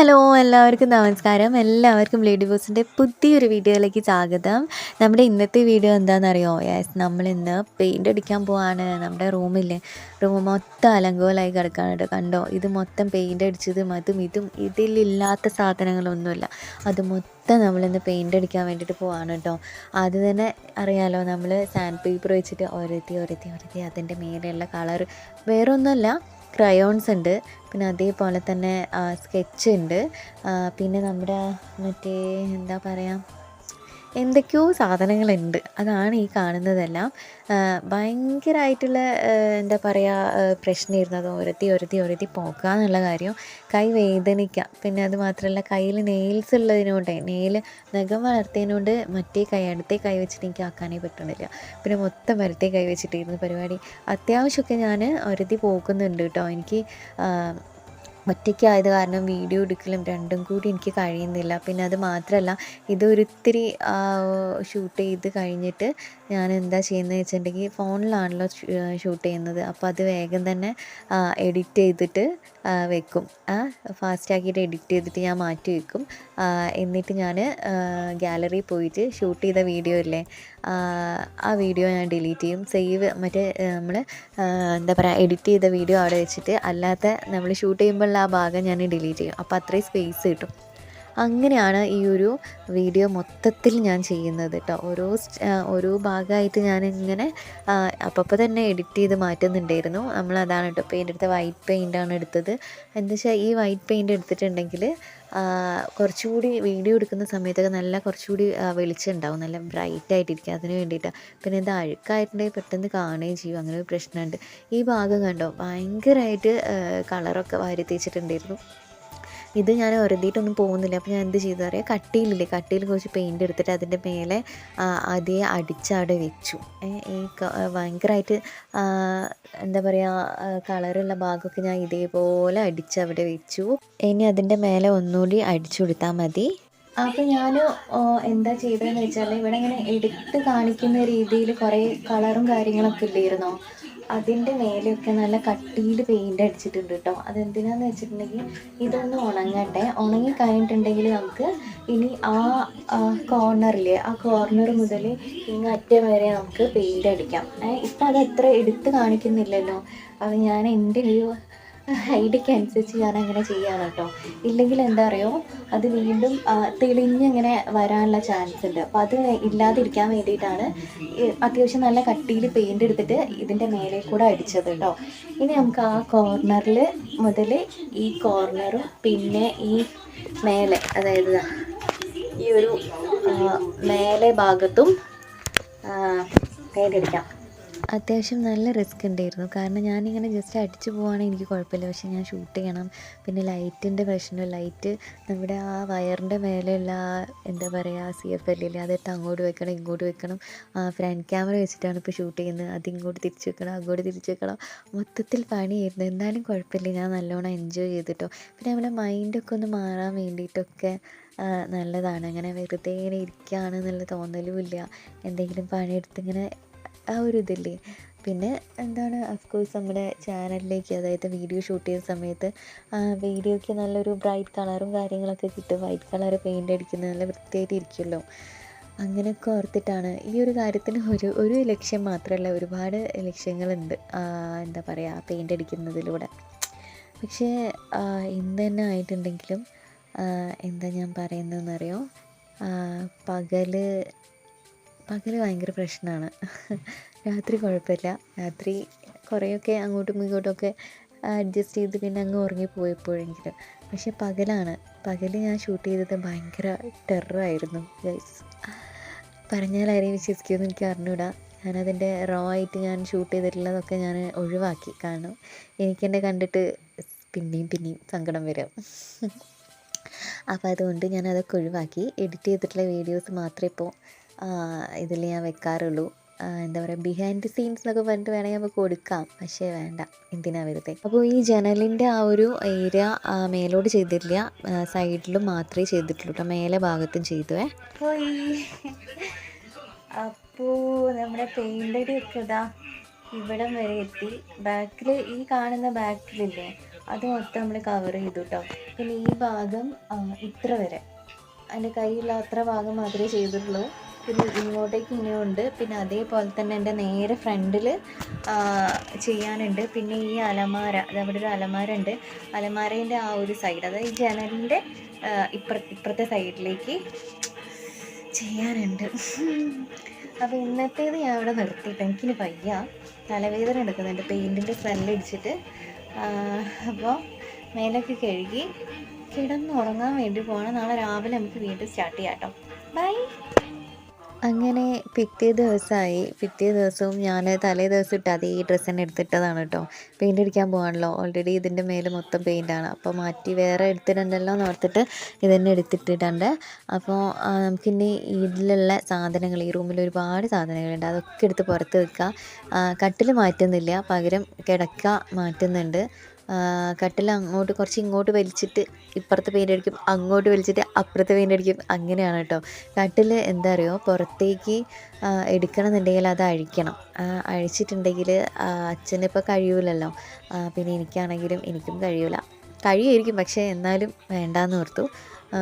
Hello എല്ലാവർക്കും നമസ്കാരം. എല്ലാവർക്കും ലേഡി ബോസിൻ്റെ പുതിയൊരു വീഡിയോയിലേക്ക് സ്വാഗതം. നമ്മുടെ ഇന്നത്തെ വീഡിയോ എന്താണെന്നറിയോ? നമ്മളിന്ന് പെയിൻ്റ് അടിക്കാൻ പോവാണ്. നമ്മുടെ റൂം മൊത്തം അലങ്കോലമായി കിടക്കുകയാണ് കേട്ടോ. കണ്ടോ, ഇത് മൊത്തം പെയിൻ്റ് അടിച്ചതും ഇതും ഇതിലില്ലാത്ത സാധനങ്ങളൊന്നുമില്ല. അത് മൊത്തം നമ്മളിന്ന് പെയിൻ്റ് അടിക്കാൻ വേണ്ടിയിട്ട് പോവാണ് കേട്ടോ. അത് തന്നെ അറിയാലോ, നമ്മൾ സാൻഡ് പേപ്പർ വെച്ചിട്ട് ഒരത്തി അതിൻ്റെ മേലെയുള്ള കളർ വേറെ ഒന്നുമല്ല, ക്രയോൺസ് ഉണ്ട്. പിന്നെ അതേപോലെ തന്നെ സ്കെച്ച് ഉണ്ട്. പിന്നെ നമ്മുടെ മറ്റേ എന്താ പറയുക, എന്തൊക്കെയോ സാധനങ്ങളുണ്ട്. അതാണ് ഈ കാണുന്നതെല്ലാം. ഭയങ്കരമായിട്ടുള്ള എന്താ പറയുക, പ്രശ്നമായിരുന്നു അത് ഒരത്തി പോകുക എന്നുള്ള കാര്യം. കൈ വേദനിക്കുക. പിന്നെ അത് മാത്രമല്ല, കയ്യിൽ നെയിൽസ് ഉള്ളതിനോണ്ട്, നഖം വളർത്തിയതിനോണ്ട് അടുത്തേ കൈ വെച്ചിട്ട് എനിക്ക് ആക്കാനേ പറ്റണില്ല. പിന്നെ മൊത്തം വലത്തേ കൈ വെച്ചിട്ടായിരുന്നു പരിപാടി. അത്യാവശ്യമൊക്കെ ഞാൻ ഒരത്തി പോകുന്നുണ്ട് കേട്ടോ. എനിക്ക് ഒറ്റയ്ക്കായത് കാരണം വീഡിയോ എടുക്കലും രണ്ടും കൂടി എനിക്ക് കഴിയുന്നില്ല. പിന്നെ അത് മാത്രമല്ല, ഇതൊരിത്തിരി ഷൂട്ട് ചെയ്ത് കഴിഞ്ഞിട്ട് ഞാൻ എന്താ ചെയ്യുന്നത് വെച്ചിട്ടുണ്ടെങ്കിൽ, ഫോണിലാണല്ലോ ഷൂട്ട് ചെയ്യുന്നത്. അപ്പോൾ അത് വേഗം തന്നെ എഡിറ്റ് ചെയ്തിട്ട് വെക്കും. ഫാസ്റ്റാക്കിയിട്ട് എഡിറ്റ് ചെയ്തിട്ട് ഞാൻ മാറ്റി വെക്കും. എന്നിട്ട് ഞാൻ ഗാലറിയിൽ പോയിട്ട് ഷൂട്ട് ചെയ്ത വീഡിയോ ഇല്ലേ, ആ വീഡിയോ ഞാൻ ഡിലീറ്റ് ചെയ്യും. മറ്റേ നമ്മൾ എന്താ പറയുക, എഡിറ്റ് ചെയ്ത വീഡിയോ അവിടെ വെച്ചിട്ട് അല്ലാത്ത നമ്മൾ ഷൂട്ട് ചെയ്യുമ്പോഴുള്ള ആ ഭാഗം ഞാൻ ഡിലീറ്റ് ചെയ്യും. അപ്പോൾ അത്രയും സ്പേസ് കിട്ടും. അങ്ങനെയാണ് ഈ ഒരു വീഡിയോ മൊത്തത്തിൽ ഞാൻ ചെയ്യുന്നത് കേട്ടോ. ഓരോ ഭാഗമായിട്ട് ഞാനിങ്ങനെ അപ്പോൾ തന്നെ എഡിറ്റ് ചെയ്ത് മാറ്റുന്നുണ്ടായിരുന്നു. നമ്മളതാണ് കേട്ടോ പെയിൻ്റ് എടുത്ത വൈറ്റ് പെയിൻ്റാണ് എടുത്തത്. എന്താ വെച്ചാൽ ഈ വൈറ്റ് പെയിൻ്റ് എടുത്തിട്ടുണ്ടെങ്കിൽ കുറച്ചുകൂടി വീഡിയോ എടുക്കുന്ന സമയത്തൊക്കെ കുറച്ചുകൂടി വെളിച്ചം ഉണ്ടാവും, നല്ല ബ്രൈറ്റ് ആയിട്ടിരിക്കും. അതിന് വേണ്ടിയിട്ടാണ്. പിന്നെ ഇത് അഴുക്കായിട്ടുണ്ടെങ്കിൽ പെട്ടെന്ന് കാണുകയും ചെയ്യും. അങ്ങനെ ഒരു പ്രശ്നമുണ്ട്. ഈ ഭാഗം കണ്ടോ, ഭയങ്കരമായിട്ട് കളറൊക്കെ വാരി തേച്ചിട്ടുണ്ടായിരുന്നു. ഇത് ഞാൻ ഒരതിയിട്ടൊന്നും പോകുന്നില്ല. അപ്പോൾ ഞാൻ എന്ത് ചെയ്തു അറിയാം, കട്ടിയിൽ കുറച്ച് പെയിൻ്റ് എടുത്തിട്ട് അതിൻ്റെ മേലെ അതേ അടിച്ചവിടെ വെച്ചു. ഈ ഭയങ്കരമായിട്ട് എന്താ പറയുക, കളറുള്ള ഭാഗമൊക്കെ ഞാൻ ഇതേപോലെ അടിച്ചവിടെ വെച്ചു. ഇനി അതിൻ്റെ മേലെ ഒന്നുകൂടി അടിച്ചു കൊടുത്താൽ മതി. അപ്പോൾ ഞാൻ എന്താ ചെയ്തതെന്ന് വെച്ചാൽ, ഇവിടെ ഇങ്ങനെ എടുത്ത് കാണിക്കുന്ന രീതിയിൽ കുറേ കളറും കാര്യങ്ങളൊക്കെ ഇല്ലായിരുന്നോ, അതിൻ്റെ മേലെയൊക്കെ നല്ല കട്ടിയിൽ പെയിൻ്റ് അടിച്ചിട്ടുണ്ട് കേട്ടോ. അതെന്തിനാന്ന് വെച്ചിട്ടുണ്ടെങ്കിൽ, ഇതൊന്ന് ഉണങ്ങട്ടെ. ഉണങ്ങി കഴിഞ്ഞിട്ടുണ്ടെങ്കിൽ നമുക്ക് ഇനി കോർണറില്ലേ, ആ കോർണർ മുതൽ ഇങ്ങറ്റം വരെ നമുക്ക് പെയിൻ്റ് അടിക്കാം. ഇപ്പം അത് അത്ര എടുത്ത് കാണിക്കുന്നില്ലല്ലോ. അത് ഞാൻ എൻ്റെ ഒരു ഐഡിയക്ക് അനുസരിച്ച് ഞാൻ അങ്ങനെ ചെയ്യാണ് കേട്ടോ. ഇല്ലെങ്കിൽ എന്താ അറിയോ, അത് വീണ്ടും തെളിഞ്ഞിങ്ങനെ വരാനുള്ള ചാൻസ് ഉണ്ട്. അപ്പോൾ അത് ഇല്ലാതിരിക്കാൻ വേണ്ടിയിട്ടാണ് അത്യാവശ്യം നല്ല കട്ടിയിൽ പെയിൻ്റ് എടുത്തിട്ട് ഇതിൻ്റെ മേലെ കൂടെ അടിച്ചത് കേട്ടോ. ഇനി നമുക്ക് ആ കോർണറിൽ മുതൽ ഈ കോർണറും പിന്നെ ഈ മേലെ, അതായത് ഈ ഒരു മേലെ ഭാഗത്തും പെയിൻ്റ് അടിക്കാം. അത്യാവശ്യം നല്ല റിസ്ക് ഉണ്ടായിരുന്നു. കാരണം ഞാനിങ്ങനെ ജസ്റ്റ് അടിച്ച് പോവുകയാണെങ്കിൽ എനിക്ക് കുഴപ്പമില്ല. പക്ഷേ ഞാൻ ഷൂട്ട് ചെയ്യണം. പിന്നെ ലൈറ്റിൻ്റെ പ്രശ്നം, ലൈറ്റ് നമ്മുടെ ആ വയറിൻ്റെ മേലെയുള്ള എന്താ പറയുക, CFL ഇല്ലേ, അതെടുത്ത് അങ്ങോട്ട് വെക്കണം ഇങ്ങോട്ട് വെക്കണം. ഫ്രണ്ട് ക്യാമറ വെച്ചിട്ടാണ് ഇപ്പോൾ ഷൂട്ട് ചെയ്യുന്നത്. അതിങ്ങോട്ട് തിരിച്ച് വെക്കണം അങ്ങോട്ട് തിരിച്ച് വെക്കണം. മൊത്തത്തിൽ പണിയായിരുന്നു. എന്നാലും കുഴപ്പമില്ല, ഞാൻ നല്ലോണം എൻജോയ് ചെയ്തിട്ടോ. പിന്നെ നമ്മുടെ മൈൻഡൊക്കെ ഒന്ന് മാറാൻ വേണ്ടിയിട്ടൊക്കെ നല്ലതാണ്. അങ്ങനെ വെറുതെ ഇങ്ങനെ ഇരിക്കുകയാണ് എന്നുള്ള തോന്നലും ഇല്ല. എന്തെങ്കിലും പണിയെടുത്തിങ്ങനെ ആ ഒരു ഇതില്ലേ. പിന്നെ എന്താണ്, അഫ്കോഴ്സ് നമ്മുടെ ചാനലിലേക്ക്, അതായത് വീഡിയോ ഷൂട്ട് ചെയ്യുന്ന സമയത്ത് വീഡിയോയ്ക്ക് നല്ലൊരു ബ്രൈറ്റ് കളറും കാര്യങ്ങളൊക്കെ കിട്ടും. വൈറ്റ് കളർ പെയിൻ്റ് അടിക്കുന്നത് നല്ല വൃത്തിയായിട്ട് ഇരിക്കുമല്ലോ. അങ്ങനെയൊക്കെ ഓർത്തിട്ടാണ്. ഈ ഒരു കാര്യത്തിന് ഒരു ലക്ഷ്യം മാത്രമല്ല, ഒരുപാട് ലക്ഷ്യങ്ങളുണ്ട് എന്താ പറയുക, പെയിൻ്റ് അടിക്കുന്നതിലൂടെ. പക്ഷേ ഇന്ന് തന്നെ ആയിട്ടുണ്ടെങ്കിലും എന്താ ഞാൻ പറയുന്നതെന്നറിയോ, പകൽ ഭയങ്കര പ്രശ്നമാണ്. രാത്രി കുഴപ്പമില്ല. രാത്രി കുറേയൊക്കെ അങ്ങോട്ടും ഇങ്ങോട്ടുമൊക്കെ അഡ്ജസ്റ്റ് ചെയ്ത് പിന്നെ അങ്ങ് ഉറങ്ങിപ്പോയപ്പോഴെങ്കിലും. പക്ഷെ പകൽ ഞാൻ ഷൂട്ട് ചെയ്തത് ഭയങ്കര ടെററായിരുന്നു ഗൈസ്. പറഞ്ഞാൽ ആരെയും വിശ്വസിക്കുമെന്ന് എനിക്ക് അറിഞ്ഞൂടാ. ഞാനതിൻ്റെ ആയിട്ട് ഞാൻ ഷൂട്ട് ചെയ്തിട്ടുള്ളതൊക്കെ ഞാൻ ഒഴിവാക്കി. കാരണം എനിക്കെന്നെ കണ്ടിട്ട് പിന്നെയും സങ്കടം വരും. അപ്പോൾ അതുകൊണ്ട് ഞാനതൊക്കെ ഒഴിവാക്കി. എഡിറ്റ് ചെയ്തിട്ടുള്ള വീഡിയോസ് മാത്രമേ ഇപ്പോൾ ഇതിൽ ഞാൻ വെക്കാറുള്ളൂ. എന്താ പറയുക, ബിഹൈൻഡ് ദി സീൻസ് എന്നൊക്കെ പറഞ്ഞിട്ട് വേണമെങ്കിൽ നമുക്ക് കൊടുക്കാം. പക്ഷേ വേണ്ട, എന്തിനാ വെറുതെ. അപ്പോൾ ഈ ജനലിൻ്റെ ആ ഒരു ഏരിയ മേലോട്ട് ചെയ്തിട്ടില്ല, സൈഡിലും മാത്രമേ ചെയ്തിട്ടുള്ളൂ കേട്ടോ. മേലെ ഭാഗത്തും ചെയ്തുവേ. അപ്പോൾ നമ്മുടെ പെയിൻ്റ് അടിയൊക്കെ ഇതാ ഇവിടം വരെ എത്തി. ഈ കാണുന്ന ബാക്കിലില്ലേ, അത് മൊത്തം നമ്മൾ കവർ ചെയ്തു കേട്ടോ. പിന്നെ ഈ ഭാഗം ഇത്ര വരെ, എൻ്റെ കയ്യിലുള്ള അത്ര ഭാഗം മാത്രമേ ചെയ്തിട്ടുള്ളൂ. പിന്നെ ഇങ്ങോട്ടേക്ക് ഇനിയുണ്ട്. പിന്നെ അതേപോലെ തന്നെ എൻ്റെ നേരെ ഫ്രണ്ടിൽ ചെയ്യാനുണ്ട്. പിന്നെ ഈ അലമാര, അതവിടെ ഒരു അലമാര ഉണ്ട്. അലമാരേൻ്റെ ആ ഒരു സൈഡ്, അതായത് ഈ ജനലിൻ്റെ ഇപ്പുറത്തെ സൈഡിലേക്ക് ചെയ്യാനുണ്ട്. അപ്പോൾ ഇന്നത്തേത് ഞാൻ ഇവിടെ നിർത്തിയിട്ട് എനിക്കിനി വയ്യ, തലവേദന എടുക്കുന്നുണ്ട് പെയിൻറ്റിൻ്റെ സ്മെല്ലടിച്ചിട്ട്. അപ്പോൾ മേലൊക്കെ കഴുകി കിടന്നുറങ്ങാൻ വേണ്ടി പോകണം. നാളെ രാവിലെ നമുക്ക് വീണ്ടും സ്റ്റാർട്ട് ചെയ്യാം കേട്ടോ. ബൈ. അങ്ങനെ പിറ്റേ ദിവസവും ഞാൻ തലേ ദിവസം ഇട്ട് അതേ ഡ്രസ്സ് തന്നെ എടുത്തിട്ടതാണ് കേട്ടോ. പെയിൻ്റ് അടിക്കാൻ പോകാണല്ലോ, ഓൾറെഡി ഇതിൻ്റെ മേലെ മൊത്തം പെയിൻ്റാണ്. അപ്പോൾ മാറ്റി വേറെ എടുത്തിട്ടുണ്ടല്ലോ എന്ന് ഓർത്തിട്ട് ഇതന്നെ എടുത്തിട്ടിട്ടുണ്ട്. അപ്പോൾ നമുക്കിനി ഇതിലുള്ള സാധനങ്ങൾ, ഈ റൂമിൽ ഒരുപാട് സാധനങ്ങളുണ്ട്, അതൊക്കെ എടുത്ത് പുറത്ത് വെക്കുക. കട്ടിൽ മാറ്റുന്നില്ല, പകരം കിടക്ക മാറ്റുന്നുണ്ട്. കട്ടിൽ കുറച്ച് ഇങ്ങോട്ട് വലിച്ചിട്ട് ഇപ്പുറത്ത് പെയിൻ്റ് അടിക്കും, അങ്ങോട്ട് വലിച്ചിട്ട് അപ്പുറത്ത് പെയിൻ്റ് അടിക്കും, അങ്ങനെയാണ് കേട്ടോ. കട്ടിൽ എന്താ അറിയോ, പുറത്തേക്ക് എടുക്കണമെന്നുണ്ടെങ്കിൽ അത് അഴിക്കണം. അഴിച്ചിട്ടുണ്ടെങ്കിൽ അച്ഛനിപ്പോൾ കഴിയൂലല്ലോ, പിന്നെ എനിക്കും കഴിയുമായിരിക്കും, പക്ഷേ എന്നാലും വേണ്ടാന്ന് ഓർത്തു.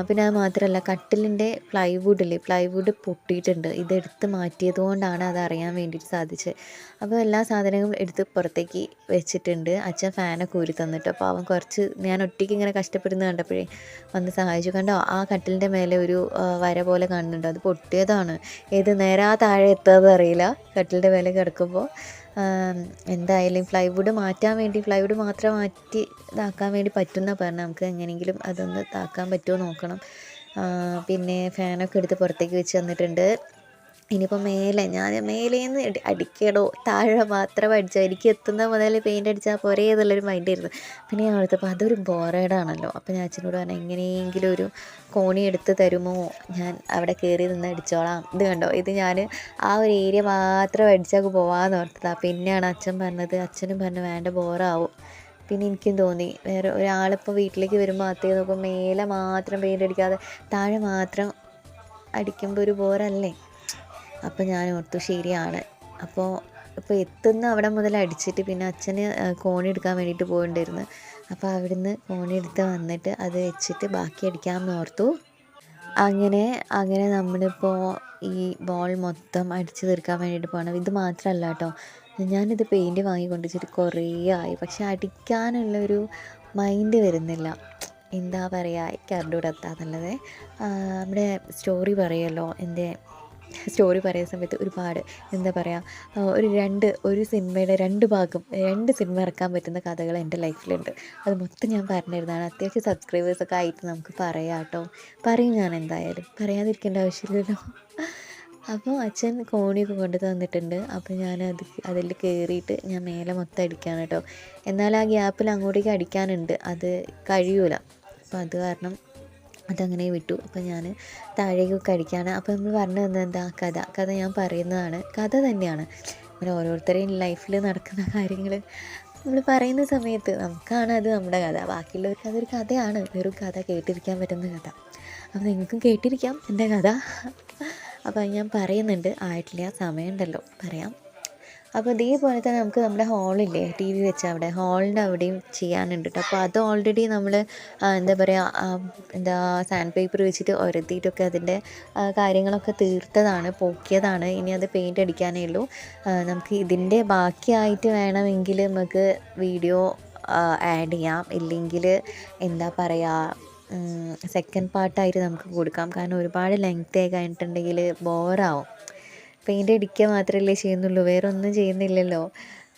പിന്നെ അത് മാത്രമല്ല, കട്ടിലിൻ്റെ പ്ലൈവുഡ് പൊട്ടിയിട്ടുണ്ട്. ഇതെടുത്ത് മാറ്റിയത് കൊണ്ടാണ് അത് അറിയാൻ വേണ്ടിയിട്ട് സാധിച്ചത്. അപ്പോൾ എല്ലാ സാധനങ്ങളും എടുത്ത് പുറത്തേക്ക് വെച്ചിട്ടുണ്ട്. അച്ഛൻ ഫാനൊക്കെ ഊരി തന്നിട്ട്, അപ്പോൾ അവൻ കുറച്ച് ഞാൻ ഒറ്റയ്ക്ക് ഇങ്ങനെ കഷ്ടപ്പെടുന്നത് കണ്ടപ്പോഴേ വന്ന് സഹായിച്ചു. കണ്ടോ, ആ കട്ടിലിൻ്റെ മേലെ ഒരു വര പോലെ കാണുന്നുണ്ട്, അത് പൊട്ടിയതാണ്. ഏത് നേരാ താഴെ എത്താതെ അറിയില്ല കട്ടിലിൻ്റെ മേലെ കിടക്കുമ്പോൾ. എന്തായാലും പ്ലൈവുഡ് മാത്രം മാറ്റി ഇതാക്കാൻ വേണ്ടി പറ്റുമെന്നാണ് പറഞ്ഞത്. നമുക്ക് എങ്ങനെയെങ്കിലും അതൊന്ന് ഇതാക്കാൻ പറ്റുമോ നോക്കണം. പിന്നെ ഫാനൊക്കെ എടുത്ത് പുറത്തേക്ക് വെച്ച് തന്നിട്ടുണ്ട്. ഇനിയിപ്പോൾ മേലേന്ന് അടിക്കണോ താഴെ മാത്രം അടിച്ചാൽ, എനിക്ക് എത്തുന്ന മുതൽ പെയിൻ്റ് അടിച്ചാൽ പോരേ എന്നുള്ളൊരു മൈൻഡായിരുന്നു. പിന്നെ ഞാൻ ഓർത്തപ്പോൾ അതൊരു ബോറേഡാണല്ലോ. അപ്പോൾ ഞാൻ അച്ഛനോട് പറഞ്ഞു, എങ്ങനെയെങ്കിലും ഒരു കോണി എടുത്ത് തരുമോ, ഞാൻ അവിടെ കയറി നിന്ന് അടിച്ചോളാം. ഇത് കണ്ടോ, ഇത് ഞാൻ ആ ഒരു ഏരിയ മാത്രം അടിച്ചാൽ പോവാമെന്ന് ഓർത്തതാണ്. പിന്നെയാണ് അച്ഛനും പറഞ്ഞു വേണ്ട, ബോറാവും. പിന്നെ എനിക്കും തോന്നി, വേറെ ഒരാളിപ്പോൾ വീട്ടിലേക്ക് വരുമ്പോൾ അകത്തേക്ക് നോക്കുമ്പോൾ മേലെ മാത്രം പെയിൻ്റ് അടിക്കാതെ താഴെ മാത്രം അടിക്കുമ്പോൾ ഒരു ബോറല്ലേ. അപ്പോൾ ഞാൻ ഓർത്തു ശരിയാണ്. അപ്പോൾ എത്തുന്ന അവിടെ മുതൽ അടിച്ചിട്ട് പിന്നെ അച്ഛന് കോണി എടുക്കാൻ വേണ്ടിയിട്ട് പോയിട്ടുണ്ടായിരുന്നു. അപ്പോൾ അവിടുന്ന് കോണി എടുത്ത് വന്നിട്ട് അത് വെച്ചിട്ട് ബാക്കി അടിക്കാമെന്ന് ഓർത്തു. അങ്ങനെ നമ്മളിപ്പോൾ ഈ ബോൾ മൊത്തം അടിച്ച് തീർക്കാൻ വേണ്ടിയിട്ട് പോകണം. ഇത് മാത്രമല്ല കേട്ടോ, ഞാനിത് പെയിൻറ്റ് വാങ്ങിക്കൊണ്ട് വെച്ചിട്ട് കുറേ ആയി, പക്ഷെ അടിക്കാനുള്ളൊരു മൈൻഡ് വരുന്നില്ല. എന്താ പറയുക, കരണ്ടൂടെത്താന്നുള്ളത്. നമ്മുടെ സ്റ്റോറി പറയുന്ന സമയത്ത് ഒരുപാട് എന്താ പറയുക, ഒരു സിനിമയുടെ രണ്ട് സിനിമ ഇറക്കാൻ പറ്റുന്ന കഥകൾ എൻ്റെ ലൈഫിലുണ്ട്. അത് മൊത്തം ഞാൻ പറഞ്ഞിരുന്നതാണ്. അത്യാവശ്യം സബ്സ്ക്രൈബേഴ്സൊക്കെ ആയിട്ട് നമുക്ക് പറയാം കേട്ടോ. പറയും ഞാൻ, എന്തായാലും പറയാതിരിക്കേണ്ട ആവശ്യമില്ലല്ലോ. അപ്പോൾ അച്ഛൻ കോണിയൊക്കെ കൊണ്ട് തന്നിട്ടുണ്ട്. അപ്പോൾ അതിൽ കയറിയിട്ട് ഞാൻ മേലെ മൊത്തം അടിക്കുകയാണ് കേട്ടോ. എന്നാൽ ആ ഗ്യാപ്പിൽ അങ്ങോട്ടേക്ക് അടിക്കാനുണ്ട്, അത് കഴിയൂല. അപ്പോൾ അത് കാരണം അതങ്ങനെ വിട്ടു. അപ്പോൾ ഞാൻ താഴേക്കൊക്കെ അടിക്കുകയാണ്. അപ്പോൾ നമ്മൾ പറഞ്ഞു തന്നത് എന്താ, കഥ ഞാൻ പറയുന്നതാണ്, കഥ തന്നെയാണ്. അങ്ങനെ ഓരോരുത്തരെയും ലൈഫിൽ നടക്കുന്ന കാര്യങ്ങൾ നമ്മൾ പറയുന്ന സമയത്ത് നമുക്കാണ് അത് നമ്മുടെ കഥ, ബാക്കിയുള്ളവർക്ക് അതൊരു കഥയാണ്, വെറും കഥ, കേട്ടിരിക്കാൻ പറ്റുന്ന കഥ. അപ്പോൾ നിങ്ങൾക്കും കേട്ടിരിക്കാം എൻ്റെ കഥ. അപ്പോൾ ഞാൻ പറയുന്നുണ്ട്, ആയിട്ടില്ല, സമയമുണ്ടല്ലോ, പറയാം. അപ്പോൾ ഇതേപോലെ തന്നെ നമുക്ക് നമ്മുടെ ഹാളില്ലേ, ടി വി വെച്ച ഹാളിൻ്റെ അവിടെയും ചെയ്യാനുണ്ട് കേട്ടോ. അപ്പോൾ അത് ഓൾറെഡി നമ്മൾ എന്താ പറയുക, സാൻഡ് പേപ്പർ വെച്ചിട്ട് ഉരത്തിയിട്ടൊക്കെ അതിൻ്റെ കാര്യങ്ങളൊക്കെ തീർത്തതാണ്, പോക്കിയതാണ്. ഇനി അത് പെയിൻ്റ് അടിക്കാനേ ഉള്ളൂ. നമുക്ക് ഇതിൻ്റെ ബാക്കിയായിട്ട് വേണമെങ്കിൽ നമുക്ക് വീഡിയോ ആഡ് ചെയ്യാം, ഇല്ലെങ്കിൽ എന്താ പറയുക, സെക്കൻഡ് പാർട്ടായിട്ട് നമുക്ക് കൊടുക്കാം. കാരണം ഒരുപാട് ലെങ്ത് ആയി കഴിഞ്ഞിട്ടുണ്ടെങ്കിൽ ബോറാവും. പെയിൻ്റ് അടിക്കുക മാത്രമല്ലേ ചെയ്യുന്നുള്ളൂ, വേറെ ഒന്നും ചെയ്യുന്നില്ലല്ലോ.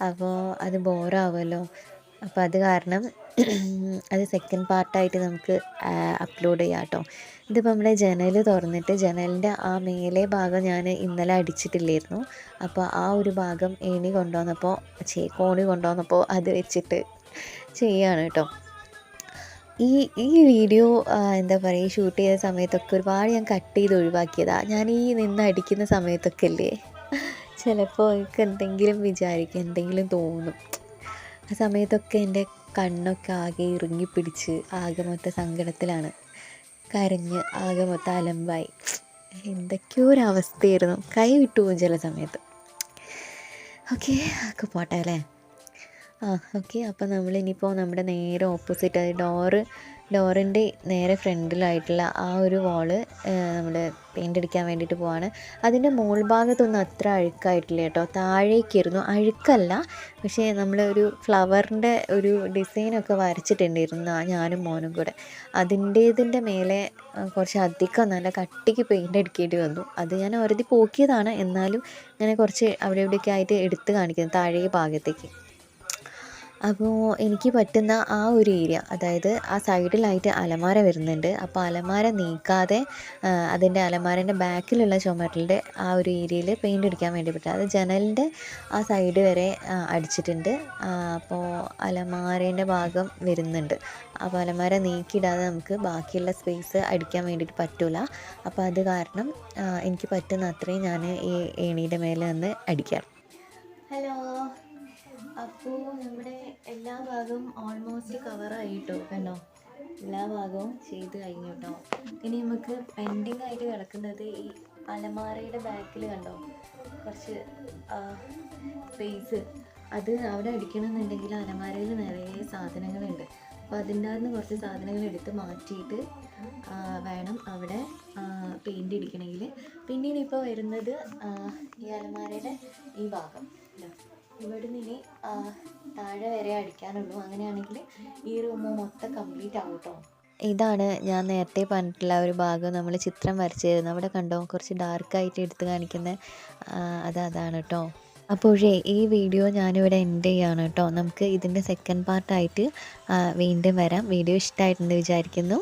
അപ്പോൾ അത് ബോറാവുമല്ലോ. അപ്പോൾ അത് കാരണം അത് സെക്കൻഡ് പാർട്ടായിട്ട് നമുക്ക് അപ്ലോഡ് ചെയ്യാം കേട്ടോ. ഇതിപ്പോൾ നമ്മുടെ ജനൽ തുറന്നിട്ട് ജനലിൻ്റെ ആ മേലെ ഭാഗം ഞാൻ ഇന്നലെ അടിച്ചിട്ടില്ലായിരുന്നു. അപ്പോൾ ആ ഒരു ഭാഗം കോണി കൊണ്ടുവന്നപ്പോൾ അത് വെച്ചിട്ട് ചെയ്യാണ് കേട്ടോ. ഈ വീഡിയോ എന്താ പറയുക, ഈ ഷൂട്ട് ചെയ്ത സമയത്തൊക്കെ ഒരുപാട് ഞാൻ കട്ട് ചെയ്ത് ഒഴിവാക്കിയതാണ്. ഞാൻ ഈ നിന്ന് അടിക്കുന്ന സമയത്തൊക്കെ അല്ലേ, ചിലപ്പോൾ എനിക്ക് എന്തെങ്കിലും തോന്നും. ആ സമയത്തൊക്കെ എൻ്റെ കണ്ണൊക്കെ ആകെ ഇറുങ്ങിപ്പിടിച്ച് ആകെ മൊത്തം സങ്കടത്തിലാണ്, കരഞ്ഞ് ആകെ മൊത്തം അലമ്പായി. എന്തൊക്കെയോ ഒരവസ്ഥയായിരുന്നു, കൈ വിട്ടു പോകും ചില സമയത്ത്. ഓക്കെ, ഒക്കെ പോട്ടെ അല്ലേ. ഓക്കെ. അപ്പോൾ നമ്മളിനിയിപ്പോൾ നമ്മുടെ നേരെ ഓപ്പോസിറ്റ് ഡോറിൻ്റെ നേരെ ഫ്രണ്ടിലായിട്ടുള്ള ആ ഒരു വാള് നമ്മൾ പെയിൻ്റ് അടിക്കാൻ വേണ്ടിയിട്ട് പോവാണ്. അതിൻ്റെ മോൾ ഭാഗത്തൊന്നും അത്ര അഴുക്കായിട്ടില്ല കേട്ടോ. താഴേക്കായിരുന്നു. അഴുക്കല്ല, പക്ഷേ നമ്മൾ ഒരു ഫ്ലവറിൻ്റെ ഒരു ഡിസൈനൊക്കെ വരച്ചിട്ടുണ്ടായിരുന്നു ഞാനും മോനും കൂടെ. അതിൻ്റെ മേലെ കുറച്ച് അധികം നല്ല കട്ടിക്ക് പെയിൻ്റ് അടിക്കേണ്ടി വന്നു. അത് ഞാൻ ഒരതി പോക്കിയതാണ്, എന്നാലും ഇങ്ങനെ കുറച്ച് അവിടെ ഇവിടെയൊക്കെ ആയിട്ട് എടുത്ത് കാണിക്കുന്നു താഴെ ഭാഗത്തേക്ക്. അപ്പോൾ എനിക്ക് പറ്റുന്ന ആ ഒരു ഏരിയ, അതായത് ആ സൈഡിലായിട്ട് അലമാര വരുന്നുണ്ട്. അപ്പോൾ അലമാര നീക്കാതെ അതിൻ്റെ അലമാരേൻ്റെ ബാക്കിലുള്ള ചുമരിൻ്റെ ആ ഒരു ഏരിയയിൽ പെയിൻ്റ് അടിക്കാൻ വേണ്ടി പറ്റും. അത് ജനലിൻ്റെ ആ സൈഡ് വരെ അടിച്ചിട്ടുണ്ട്. അപ്പോൾ അലമാരേൻ്റെ ഭാഗം വരുന്നുണ്ട്. അപ്പോൾ അലമാര നീക്കിയിടാതെ നമുക്ക് ബാക്കിയുള്ള സ്പേസ് അടിക്കാൻ വേണ്ടിയിട്ട് പറ്റില്ല. അപ്പോൾ അത് കാരണം എനിക്ക് പറ്റുന്ന അത്രയും ഞാൻ ഈ ഏണിയുടെ മേലെ നിന്ന് അടിക്കാം. ഹലോ. അപ്പോൾ നമ്മുടെ എല്ലാ ഭാഗവും ഓൾമോസ്റ്റ് കവറായി കേട്ടോ. കണ്ടോ, എല്ലാ ഭാഗവും ചെയ്ത് കഴിഞ്ഞു കേട്ടോ. ഇനി നമുക്ക് പെൻഡിങ് ആയിട്ട് കിടക്കുന്നത് ഈ അലമാരയുടെ ബാക്കിൽ കണ്ടോ കുറച്ച് സ്പേസ്, അത് അവിടെ അടിക്കണമെന്നുണ്ടെങ്കിൽ അലമാരയിൽ നിറയെ സാധനങ്ങളുണ്ട്. അപ്പോൾ അതിൻ്റെ അകത്ത് കുറച്ച് സാധനങ്ങൾ എടുത്ത് മാറ്റിയിട്ട് വേണം അവിടെ പെയിൻ്റ് അടിക്കണമെങ്കിൽ. പിന്നീട് ഇപ്പോൾ വരുന്നത് ഈ അലമാരയുടെ ഈ ഭാഗം ഇവിടെ നിന്ന് താഴെ വരെ അടിക്കാനുള്ളൂ. അങ്ങനെയാണെങ്കിൽ ഈ റൂം മൊത്തം കംപ്ലീറ്റ് ആവും കേട്ടോ. ഇതാണ് ഞാൻ നേരത്തെ പറഞ്ഞിട്ടുള്ള ഒരു ഭാഗം നമ്മൾ ചിത്രം വരച്ചിരുന്നു. അവിടെ കണ്ടോ കുറച്ച് ഡാർക്കായിട്ട് എടുത്ത് കാണിക്കുന്നത്, അതാണ് കേട്ടോ. അപ്പോഴേ ഈ വീഡിയോ ഞാനിവിടെ എൻഡ് ചെയ്യാണ് കേട്ടോ. നമുക്ക് ഇതിൻ്റെ സെക്കൻഡ് പാർട്ടായിട്ട് വീണ്ടും വരാം. വീഡിയോ ഇഷ്ടമായിട്ടെന്ന് വിചാരിക്കുന്നു.